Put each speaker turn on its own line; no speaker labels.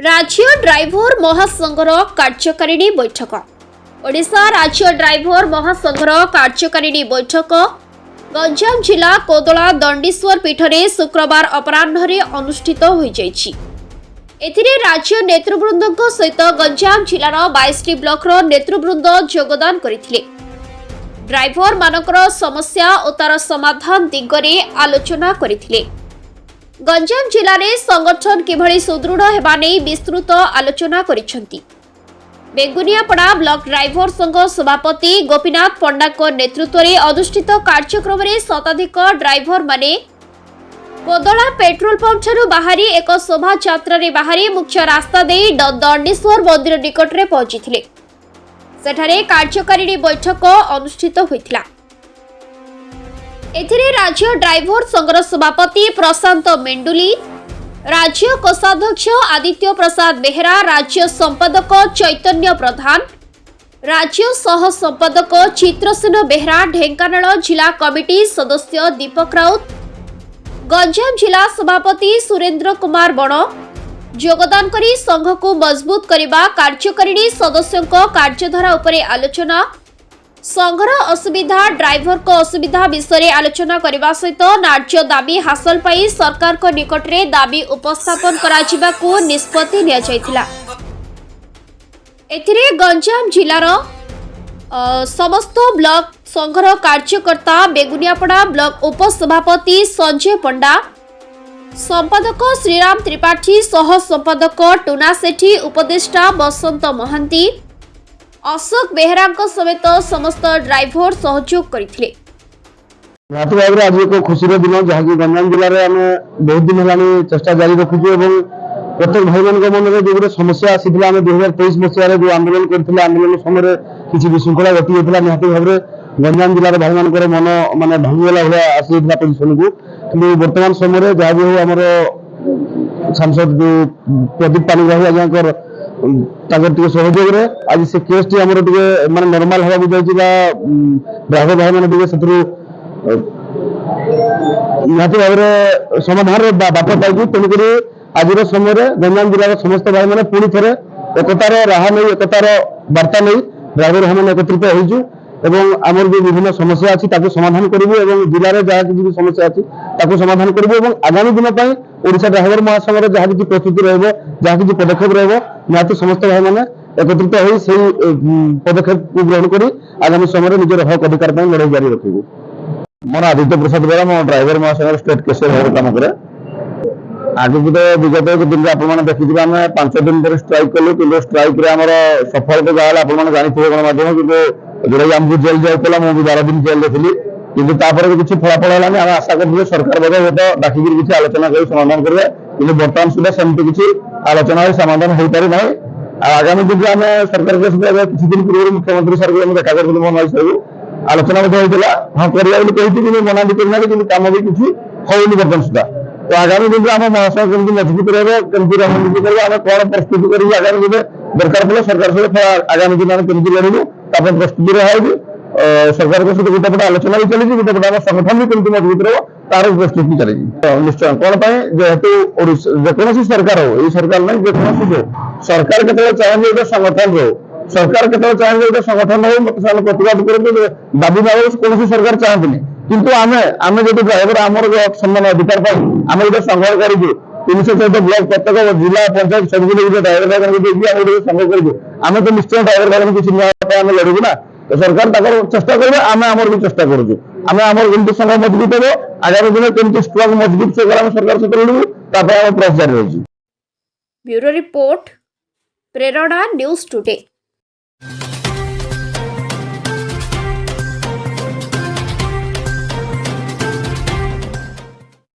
राज्य ड्राइवर महासंघर कार्यकारिणी बैठक। ओडिशा राज्य ड्राइवर महासंघर कार्यकारिणी बैठक गंजाम जिला कोदला दंडीश्वर पीठरे शुक्रवार अपराह्न अनुष्ठित हो जाइछि। एथिरे राज्य नेतृवृंद सहित गंजाम जिलार 22टी ब्लॉकर नेतृवृंद योगदान करथिले। ड्राइवर मानकर समस्या और तार समाधान दिगरे आलोचना करथिले। गंजाम जिले में संगठन किभली सुदृढ़ हेबा नै विस्तृत आलोचना करिसेंती। बेगुनियापड़ा ब्लॉक ड्राइवर संघ सभापति गोपीनाथ पंडा नेतृत्व में अनुष्ठित कार्यक्रम में शताधिक ड्राइवर माने कोदला पेट्रोल पंप ठारू बाहरी एक शोभा यात्रा बाहरी मुख्य रास्ता दे दंडीश्वर मंदिर निकट में पहुंची। सेठारे कार्यकारिणी बैठक अनुष्ठित होइथिला। एथिरे राज्य ड्राइवर संघर सभापति प्रशांत मेंडुली, राज्य कोषाध्यक्ष आदित्य प्रसाद बेहेरा, राज्य संपादक चैतन्य प्रधान, राज्य सह संपादक चित्रसेन बेहेरा, ढेंकानाल जिला कमिटी सदस्य दीपक राउत, गंजाम जिला सभापति सुरेंद्र कुमार बण योगदान करी संघ को मजबूत करने कार्यकारिणी सदस्यों कार्यधारा उपरे आलोचना, संघर असुविधा ड्राइवर को असुविधा विषय आलोचना करने सहित न्याय्य दाबी हासिल पाई सरकार को निकट में दाबी उपस्थापन करा को निष्पत्ति निया जायथिला। एथिरे गंजाम जिलार समस्त ब्लॉक संघर कार्यकर्ता बेगुनियापड़ा ब्लॉक उपसभापति संजय पंडा, संपादक श्रीराम त्रिपाठी, सह संपादक टुना सेठी, उपदेष्टा बसंत महांती, अशोक बेहेरा समेत समस्त ड्राइवर सहयोग करथिले।
आज एक खुशी दिन जहाँ गंजाम जिले में आम बहुत दिन है चेष्टा जारी रखुचु और प्रत्येक भाई मान मन में जो समस्या आसी 2023 मसीह जो आंदोलन करते आंदोलन समय किसी विशृंखला घटी होता निहत भाव में गंजाम जिलार भाई मान मन मानने भांगीगला भाया आसी पोजिशन को कि बर्तमान समय जहाँ भी आमर सांसद जो प्रदीप पाणिग्राही आज्ञा सहयोग आज से केस टी आम माने नॉर्मल हवा ड्राइवर भाई मैंने निहत भाव समाधान बाट पाई तेणुक आज समय गंजाम जिलार समस्त भाई मैंने पुणी थे एकतार राह नहीं एकतार वार्ता नहीं ड्राइवर भाई एकत्रित होइजु एवं आमर जो विभिन्न समस्या अच्छी समाधान करूँ और जिले में जहाँ किसी समस्या अच्छी समाधान करूँ आगामी दिन पर ओडिशा ड्राइवर महासंघर जहाँ किसी प्रस्तुति रहा किसी पदक्षेप रहा समस्त भाई मैंने एकत्रित हो पदक्षेप को ग्रहण कर आगामी समय निजर हक अधिकार लड़ाई जारी रखू। मोर आदित्य प्रसाद बेरा मो ड्राइवर महासंघर स्टेट केसियर भाव काम करे। आज भी तो विगत एक दिन आप देखिए आम 5 दिन पर स्ट्राइक कलु कि स्ट्राइक सफलता जहाँ आप जानते गणमाध्यम कि जोड़ा आमको जेल जाऊला मुझे 12 दिन जेल थी कि किसी फलाफल है आम आशा करें सरकार बोधे हूँ डाक किसी आलोचना कर समाधान करेंगे कि बर्तमान सुधा सेमती किसी आलोचना समाधान हो पारि ना। आगामी दिन आम सरकार के सहित किसी दिन पूर्व मुख्यमंत्री सर को देखा कर मनोज सर आलोचना होता हाँ कही मना भी करना कि कम भी किसी होनी बर्तमान सुधा। तो आगामी दिन आम महासंघ कमी मजबूत रही रणनीति करेंगे आम कौन प्रस्तुति करेंगे आगामी दिन दरकार पड़े सरकार सहित आगामी दिन आम कमी लड़ू प्रस्तुति रहा सरकार के सहित गोटेपटे आलोचना भी चली गोटेपटे आम संगठन भी कमी मजबूत रहा तार प्रस्तुति चली निश्चय कौन जेहेतु जेकोसी सरकार हो ये सरकार नहीं जेकोसी सरकार के चाहे गोटे संगठन रो सरकार के चाहे गोटे संगठन हो मतलब प्रतिवाद करते दाबी मांग कौन सरकार चाहती किंतु आम जो ड्राइवर आमर सम्मान अधिकार आम गोटे संघर्ष करूँ 314 ब्लॉक प्रत्येक जिला पंचायत सब ड्राइवर भाई संघ करूँ आम तो निश्चय ड्राइवर भाई किसी न्याय आम लड़ू ना। तो सरकार चेष्टा करेंगे आम आमर भी चेष्टा करूँ आम आमर कमी संघ मजबूत हो आगामी दिन कमी स्ट्रंग मजबूत से सरकार सहित लड़ू प्रयास जारी रही।
ब्यूरो रिपोर्ट प्रेरणा न्यूज टुडे।